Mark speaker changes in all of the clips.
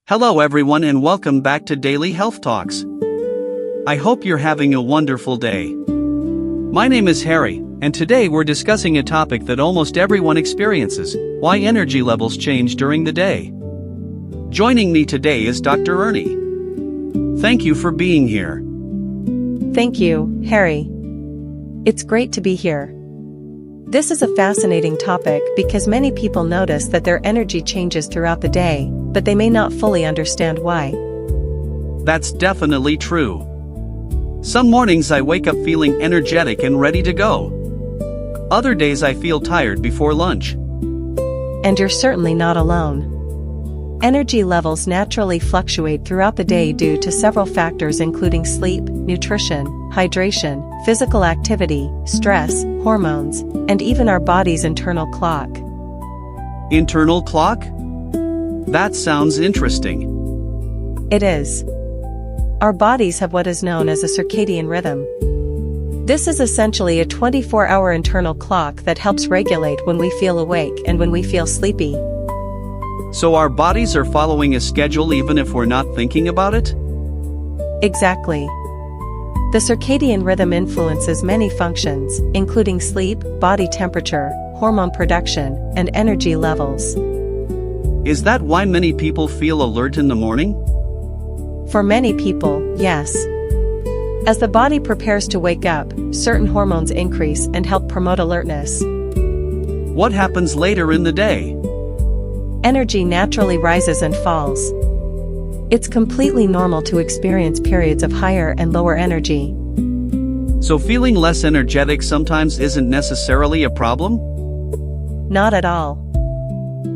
Speaker 1: Hello everyone and welcome back to Daily Health Talks. I hope you're having a wonderful day. My name is Harry, and today we're discussing a topic that almost everyone experiences: why energy levels change during the day. Joining me today is Dr. Ernie. Thank you for being here.
Speaker 2: Thank you, Harry. It's great to be here. This is a fascinating topic because many people notice that their energy changes throughout the day, but they may not fully understand why.
Speaker 1: That's definitely true. Some mornings I wake up feeling energetic and ready to go. Other days I feel tired before lunch.
Speaker 2: And you're certainly not alone. Energy levels naturally fluctuate throughout the day due to several factors including sleep, nutrition, hydration, physical activity, stress, hormones, and even our body's internal clock.
Speaker 1: Internal clock? That sounds interesting.
Speaker 2: It is. Our bodies have what is known as a circadian rhythm. This is essentially a 24-hour internal clock that helps regulate when we feel awake and when we feel sleepy.
Speaker 1: So our bodies are following a schedule even if we're not thinking about it?
Speaker 2: Exactly. The circadian rhythm influences many functions, including sleep, body temperature, hormone production, and energy levels.
Speaker 1: Is that why many people feel alert in the morning?
Speaker 2: For many people, yes. As the body prepares to wake up, certain hormones increase and help promote alertness.
Speaker 1: What happens later in the day?
Speaker 2: Energy naturally rises and falls. It's completely normal to experience periods of higher and lower energy.
Speaker 1: So feeling less energetic sometimes isn't necessarily a problem?
Speaker 2: Not at all.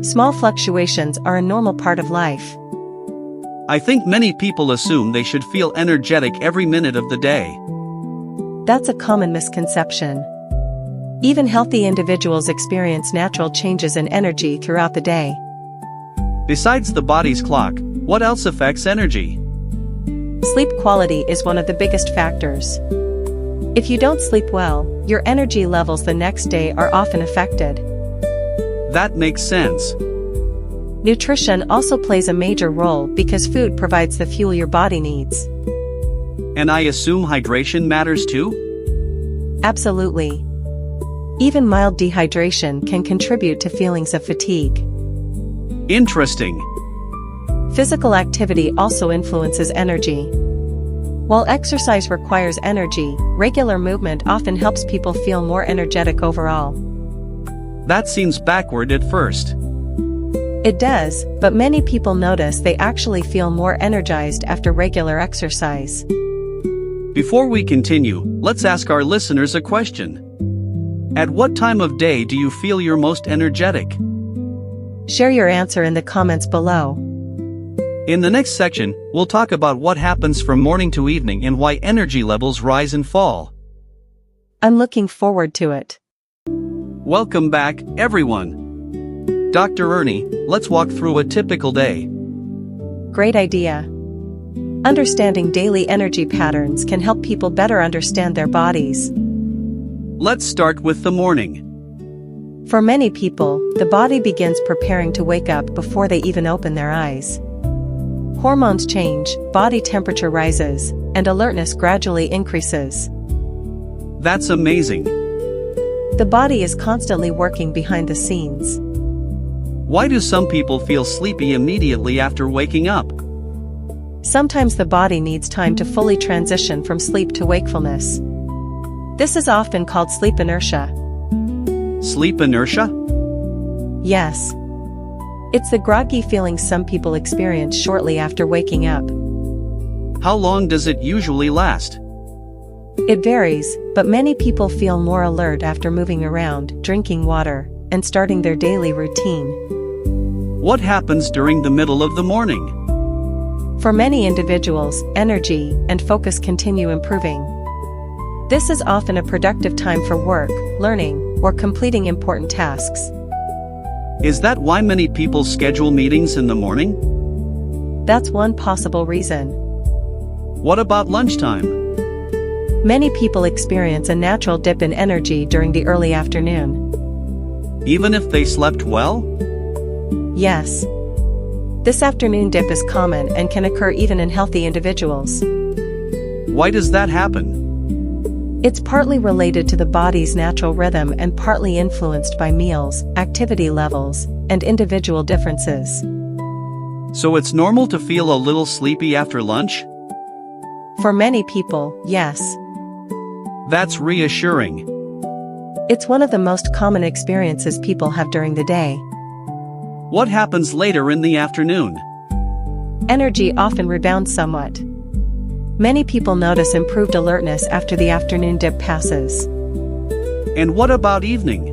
Speaker 2: Small fluctuations are a normal part of life.
Speaker 1: I think many people assume they should feel energetic every minute of the day.
Speaker 2: That's a common misconception. Even healthy individuals experience natural changes in energy throughout the day.
Speaker 1: Besides the body's clock, what else affects energy?
Speaker 2: Sleep quality is one of the biggest factors. If you don't sleep well, your energy levels the next day are often affected.
Speaker 1: That makes sense.
Speaker 2: Nutrition also plays a major role because food provides the fuel your body needs.
Speaker 1: And I assume hydration matters too?
Speaker 2: Absolutely. Even mild dehydration can contribute to feelings of fatigue.
Speaker 1: Interesting.
Speaker 2: Physical activity also influences energy. While exercise requires energy, regular movement often helps people feel more energetic overall.
Speaker 1: That seems backward at first.
Speaker 2: It does, but many people notice they actually feel more energized after regular exercise.
Speaker 1: Before we continue, let's ask our listeners a question. At what time of day do you feel you're most energetic?
Speaker 2: Share your answer in the comments below.
Speaker 1: In the next section, we'll talk about what happens from morning to evening and why energy levels rise and fall.
Speaker 2: I'm looking forward to it.
Speaker 1: Welcome back, everyone. Dr. Ernie, let's walk through a typical day.
Speaker 2: Great idea. Understanding daily energy patterns can help people better understand their bodies.
Speaker 1: Let's start with the morning.
Speaker 2: For many people, the body begins preparing to wake up before they even open their eyes. Hormones change, body temperature rises, and alertness gradually increases.
Speaker 1: That's amazing.
Speaker 2: The body is constantly working behind the scenes.
Speaker 1: Why do some people feel sleepy immediately after waking up?
Speaker 2: Sometimes the body needs time to fully transition from sleep to wakefulness. This is often called sleep inertia.
Speaker 1: Sleep inertia?
Speaker 2: Yes. It's the groggy feeling some people experience shortly after waking up.
Speaker 1: How long does it usually last?
Speaker 2: It varies, but many people feel more alert after moving around, drinking water, and starting their daily routine.
Speaker 1: What happens during the middle of the morning?
Speaker 2: For many individuals, energy and focus continue improving. This is often a productive time for work, learning, or completing important tasks.
Speaker 1: Is that why many people schedule meetings in the morning?
Speaker 2: That's one possible reason.
Speaker 1: What about lunchtime?
Speaker 2: Many people experience a natural dip in energy during the early afternoon.
Speaker 1: Even if they slept well?
Speaker 2: Yes. This afternoon dip is common and can occur even in healthy individuals.
Speaker 1: Why does that happen?
Speaker 2: It's partly related to the body's natural rhythm and partly influenced by meals, activity levels, and individual differences.
Speaker 1: So it's normal to feel a little sleepy after lunch?
Speaker 2: For many people, yes.
Speaker 1: That's reassuring.
Speaker 2: It's one of the most common experiences people have during the day.
Speaker 1: What happens later in the afternoon?
Speaker 2: Energy often rebounds somewhat. Many people notice improved alertness after the afternoon dip passes.
Speaker 1: And what about evening?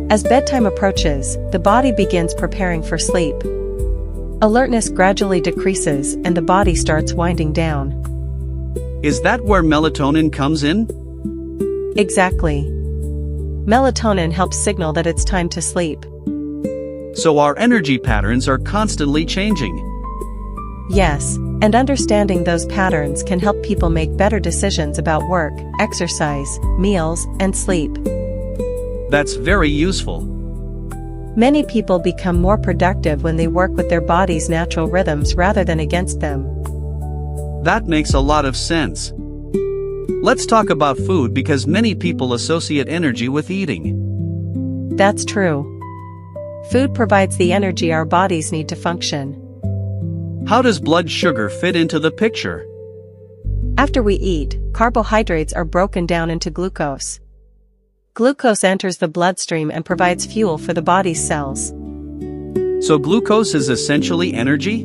Speaker 2: As bedtime approaches, the body begins preparing for sleep. Alertness gradually decreases and the body starts winding down.
Speaker 1: Is that where melatonin comes in?
Speaker 2: Exactly. Melatonin helps signal that it's time to sleep.
Speaker 1: So our energy patterns are constantly changing.
Speaker 2: Yes, and understanding those patterns can help people make better decisions about work, exercise, meals, and sleep.
Speaker 1: That's very useful.
Speaker 2: Many people become more productive when they work with their body's natural rhythms rather than against them.
Speaker 1: That makes a lot of sense. Let's talk about food because many people associate energy with eating.
Speaker 2: That's true. Food provides the energy our bodies need to function.
Speaker 1: How does blood sugar fit into the picture?
Speaker 2: After we eat, carbohydrates are broken down into glucose. Glucose enters the bloodstream and provides fuel for the body's cells.
Speaker 1: So glucose is essentially energy?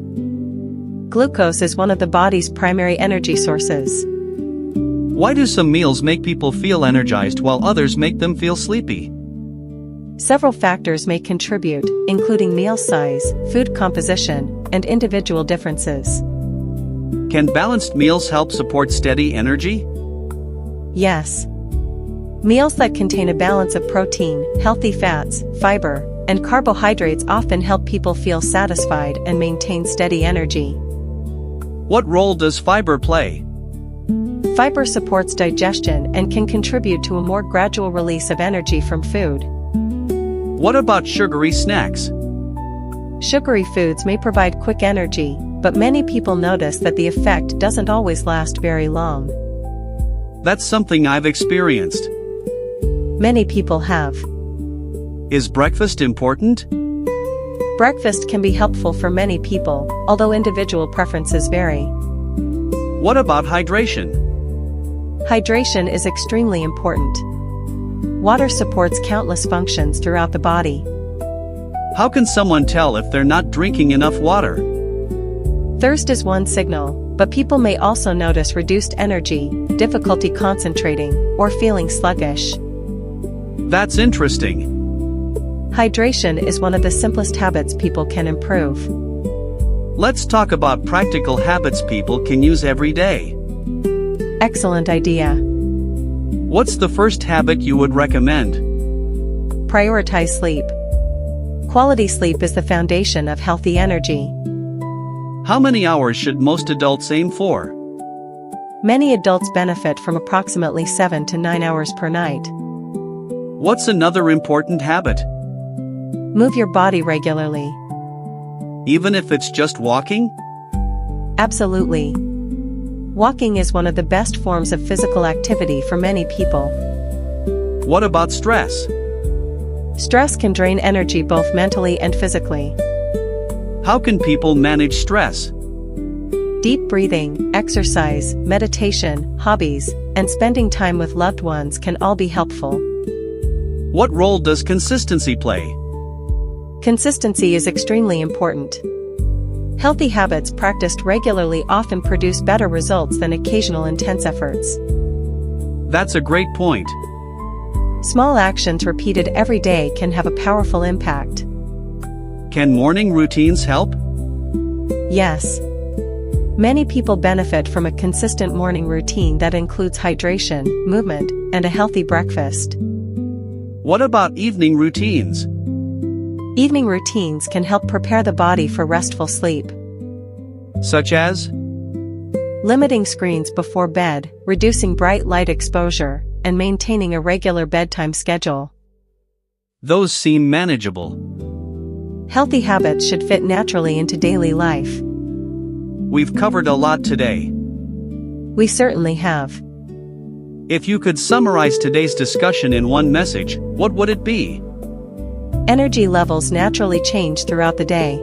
Speaker 2: Glucose is one of the body's primary energy sources.
Speaker 1: Why do some meals make people feel energized while others make them feel sleepy?
Speaker 2: Several factors may contribute, including meal size, food composition, and individual differences.
Speaker 1: Can balanced meals help support steady energy?
Speaker 2: Yes. Meals that contain a balance of protein, healthy fats, fiber, and carbohydrates often help people feel satisfied and maintain steady energy.
Speaker 1: What role does fiber play?
Speaker 2: Fiber supports digestion and can contribute to a more gradual release of energy from food.
Speaker 1: What about sugary snacks?
Speaker 2: Sugary foods may provide quick energy, but many people notice that the effect doesn't always last very long.
Speaker 1: That's something I've experienced.
Speaker 2: Many people have.
Speaker 1: Is breakfast important?
Speaker 2: Breakfast can be helpful for many people, although individual preferences vary.
Speaker 1: What about hydration?
Speaker 2: Hydration is extremely important. Water supports countless functions throughout the body.
Speaker 1: How can someone tell if they're not drinking enough water?
Speaker 2: Thirst is one signal, but people may also notice reduced energy, difficulty concentrating, or feeling sluggish.
Speaker 1: That's interesting.
Speaker 2: Hydration is one of the simplest habits people can improve.
Speaker 1: Let's talk about practical habits people can use every day.
Speaker 2: Excellent idea.
Speaker 1: What's the first habit you would recommend?
Speaker 2: Prioritize sleep. Quality sleep is the foundation of healthy energy.
Speaker 1: How many hours should most adults aim for?
Speaker 2: Many adults benefit from approximately 7 to 9 hours per night.
Speaker 1: What's another important habit?
Speaker 2: Move your body regularly.
Speaker 1: Even if it's just walking?
Speaker 2: Absolutely. Walking is one of the best forms of physical activity for many people.
Speaker 1: What about stress?
Speaker 2: Stress can drain energy both mentally and physically.
Speaker 1: How can people manage stress?
Speaker 2: Deep breathing, exercise, meditation, hobbies, and spending time with loved ones can all be helpful.
Speaker 1: What role does consistency play?
Speaker 2: Consistency is extremely important. Healthy habits practiced regularly often produce better results than occasional intense efforts.
Speaker 1: That's a great point.
Speaker 2: Small actions repeated every day can have a powerful impact.
Speaker 1: Can morning routines help?
Speaker 2: Yes. Many people benefit from a consistent morning routine that includes hydration, movement, and a healthy breakfast.
Speaker 1: What about evening routines?
Speaker 2: Evening routines can help prepare the body for restful sleep.
Speaker 1: Such as?
Speaker 2: Limiting screens before bed, reducing bright light exposure, and maintaining a regular bedtime schedule.
Speaker 1: Those seem manageable.
Speaker 2: Healthy habits should fit naturally into daily life.
Speaker 1: We've covered a lot today.
Speaker 2: We certainly have.
Speaker 1: If you could summarize today's discussion in one message, what would it be?
Speaker 2: Energy levels naturally change throughout the day.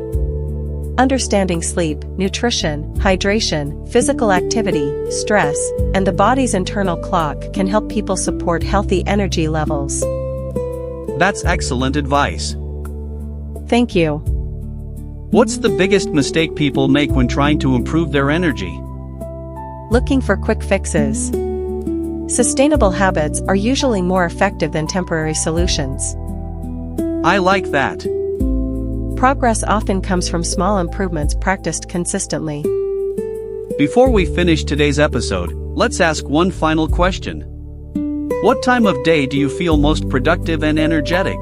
Speaker 2: Understanding sleep, nutrition, hydration, physical activity, stress, and the body's internal clock can help people support healthy energy levels.
Speaker 1: That's excellent advice.
Speaker 2: Thank you.
Speaker 1: What's the biggest mistake people make when trying to improve their energy?
Speaker 2: Looking for quick fixes. Sustainable habits are usually more effective than temporary solutions.
Speaker 1: I like that.
Speaker 2: Progress often comes from small improvements practiced consistently.
Speaker 1: Before we finish today's episode, let's ask one final question. What time of day do you feel most productive and energetic?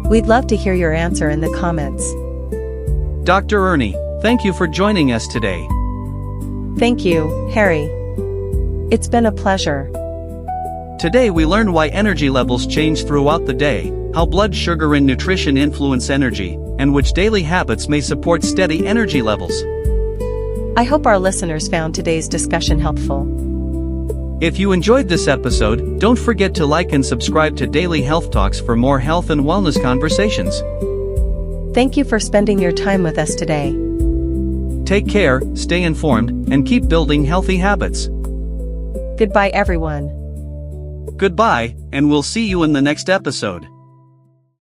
Speaker 2: We'd love to hear your answer in the comments.
Speaker 1: Dr. Ernie, thank you for joining us today.
Speaker 2: Thank you, Harry. It's been a pleasure.
Speaker 1: Today we learned why energy levels change throughout the day, how blood sugar and nutrition influence energy, and which daily habits may support steady energy levels.
Speaker 2: I hope our listeners found today's discussion helpful.
Speaker 1: If you enjoyed this episode, don't forget to like and subscribe to Daily Health Talks for more health and wellness conversations.
Speaker 2: Thank you for spending your time with us today.
Speaker 1: Take care, stay informed, and keep building healthy habits.
Speaker 2: Goodbye, everyone.
Speaker 1: Goodbye, and we'll see you in the next episode.